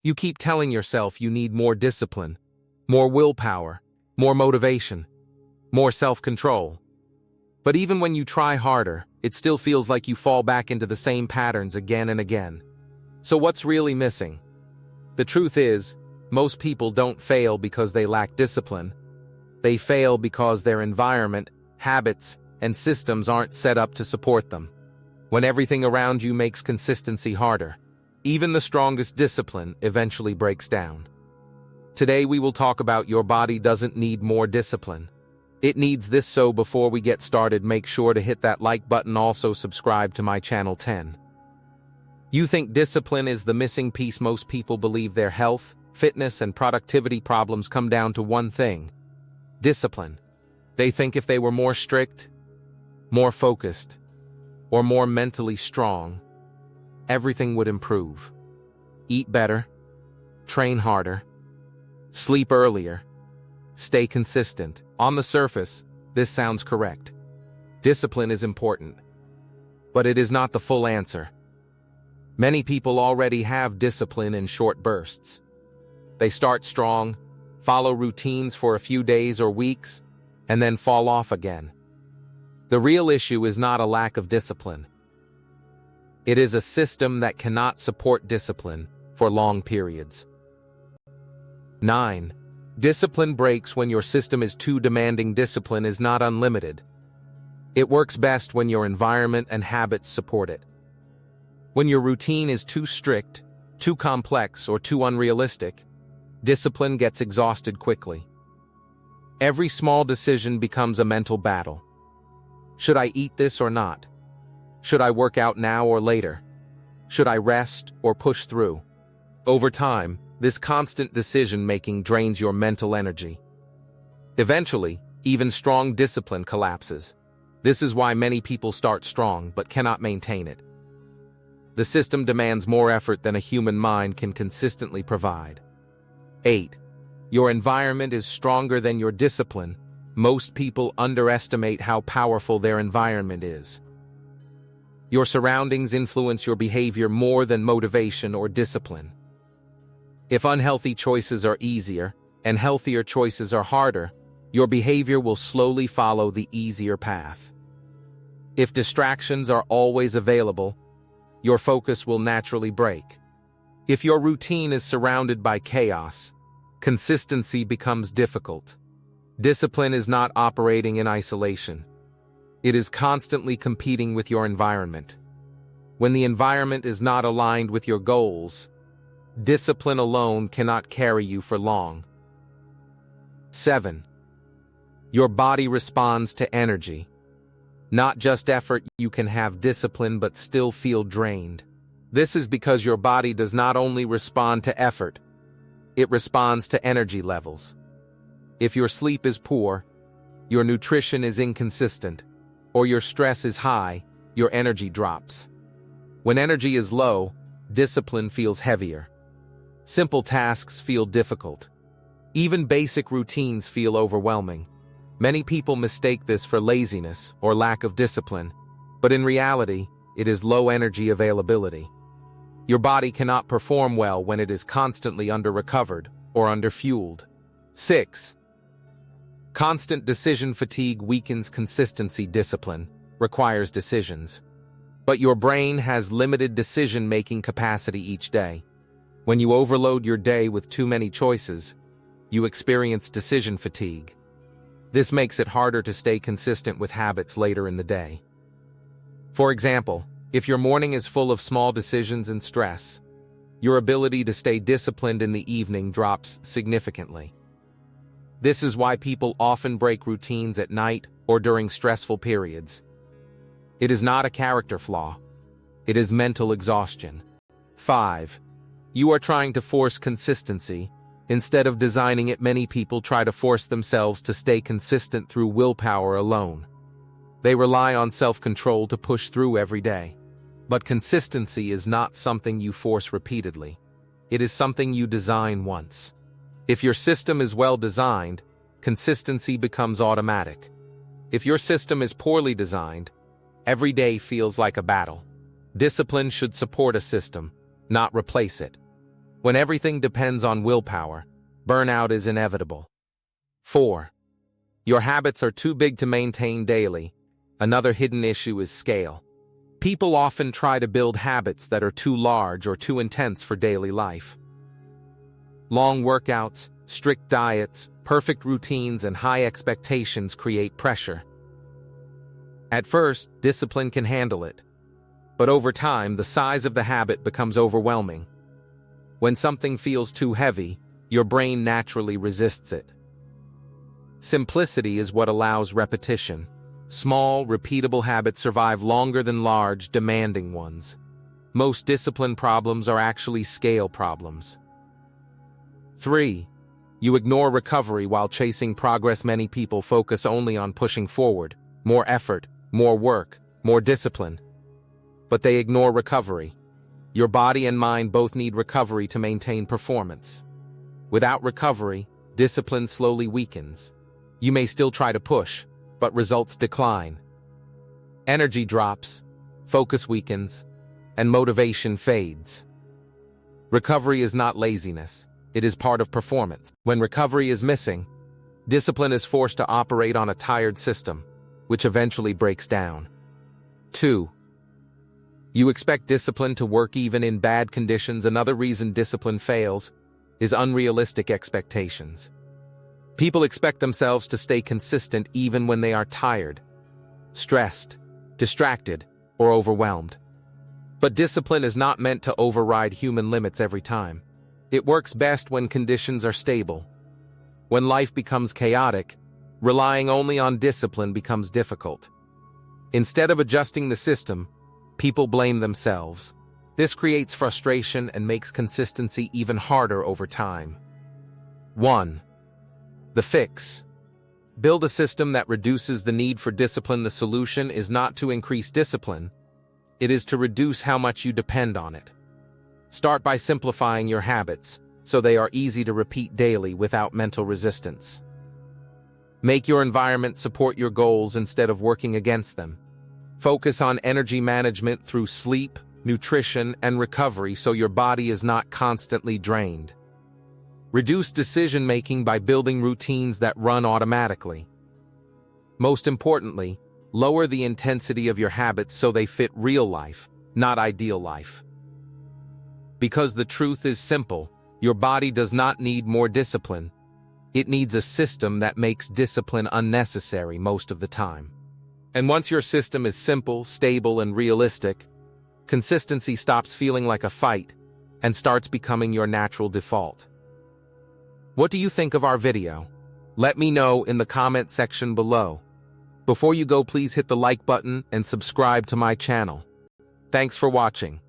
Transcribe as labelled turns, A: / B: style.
A: You keep telling yourself you need more discipline, more willpower, more motivation, more self-control. But even when you try harder, it still feels like you fall back into the same patterns again and again. So what's really missing? The truth is, most people don't fail because they lack discipline. They fail because their environment, habits, and systems aren't set up to support them. When everything around you makes consistency harder, even the strongest discipline eventually breaks down. Today we will talk about your body doesn't need more discipline. It needs this. So before we get started, make sure to hit that like button. Also subscribe to my channel 10. You think discipline is the missing piece? Most people believe their health, fitness, and productivity problems come down to one thing: discipline. They think if they were more strict, more focused, or more mentally strong, everything would improve. Eat better, train harder, sleep earlier, stay consistent. On the surface, this sounds correct. Discipline is important, but it is not the full answer. Many people already have discipline in short bursts. They start strong, follow routines for a few days or weeks, and then fall off again. The real issue is not a lack of discipline. It is a system that cannot support discipline for long periods. 9. Discipline breaks when your system is too demanding. Discipline is not unlimited. It works best when your environment and habits support it. When your routine is too strict, too complex, or too unrealistic, discipline gets exhausted quickly. Every small decision becomes a mental battle. Should I eat this or not? Should I work out now or later? Should I rest or push through? Over time, this constant decision-making drains your mental energy. Eventually, even strong discipline collapses. This is why many people start strong but cannot maintain it. The system demands more effort than a human mind can consistently provide. 8. Your environment is stronger than your discipline. Most people underestimate how powerful their environment is. Your surroundings influence your behavior more than motivation or discipline. If unhealthy choices are easier and healthier choices are harder, your behavior will slowly follow the easier path. If distractions are always available, your focus will naturally break. If your routine is surrounded by chaos, consistency becomes difficult. Discipline is not operating in isolation. It is constantly competing with your environment. When the environment is not aligned with your goals, discipline alone cannot carry you for long. 7. Your body responds to energy, not just effort. You can have discipline but still feel drained. This is because your body does not only respond to effort, it responds to energy levels. If your sleep is poor, your nutrition is inconsistent, or your stress is high, your energy drops. When energy is low, discipline feels heavier. Simple tasks feel difficult. Even basic routines feel overwhelming. Many people mistake this for laziness or lack of discipline, but in reality, it is low energy availability. Your body cannot perform well when it is constantly under-recovered or under-fueled. 6. Constant decision fatigue weakens consistency. Discipline requires decisions, but your brain has limited decision-making capacity each day. When you overload your day with too many choices, you experience decision fatigue. This makes it harder to stay consistent with habits later in the day. For example, if your morning is full of small decisions and stress, your ability to stay disciplined in the evening drops significantly. This is why people often break routines at night or during stressful periods. It is not a character flaw. It is mental exhaustion. 5. You are trying to force consistency. Instead of designing it, many people try to force themselves to stay consistent through willpower alone. They rely on self-control to push through every day. But consistency is not something you force repeatedly. It is something you design once. If your system is well designed, consistency becomes automatic. If your system is poorly designed, every day feels like a battle. Discipline should support a system, not replace it. When everything depends on willpower, burnout is inevitable. 4. Your habits are too big to maintain daily. Another hidden issue is scale. People often try to build habits that are too large or too intense for daily life. Long workouts, strict diets, perfect routines, and high expectations create pressure. At first, discipline can handle it. But over time, the size of the habit becomes overwhelming. When something feels too heavy, your brain naturally resists it. Simplicity is what allows repetition. Small, repeatable habits survive longer than large, demanding ones. Most discipline problems are actually scale problems. 3. You ignore recovery while chasing progress. Many people focus only on pushing forward, more effort, more work, more discipline. But they ignore recovery. Your body and mind both need recovery to maintain performance. Without recovery, discipline slowly weakens. You may still try to push, but results decline. Energy drops, focus weakens, and motivation fades. Recovery is not laziness. It is part of performance. When recovery is missing, discipline is forced to operate on a tired system, which eventually breaks down. 2. You expect discipline to work even in bad conditions. Another reason discipline fails is unrealistic expectations. People expect themselves to stay consistent even when they are tired, stressed, distracted, or overwhelmed. But discipline is not meant to override human limits every time. It works best when conditions are stable. When life becomes chaotic, relying only on discipline becomes difficult. Instead of adjusting the system, people blame themselves. This creates frustration and makes consistency even harder over time. 1. The fix. Build a system that reduces the need for discipline. The solution is not to increase discipline. It is to reduce how much you depend on it. Start by simplifying your habits so they are easy to repeat daily without mental resistance. Make your environment support your goals instead of working against them. Focus on energy management through sleep, nutrition, and recovery so your body is not constantly drained. Reduce decision-making by building routines that run automatically. Most importantly, lower the intensity of your habits so they fit real life, not ideal life. Because the truth is simple, your body does not need more discipline. It needs a system that makes discipline unnecessary most of the time. And once your system is simple, stable, and realistic, consistency stops feeling like a fight and starts becoming your natural default. What do you think of our video? Let me know in the comment section below. Before you go, please hit the like button and subscribe to my channel. Thanks for watching.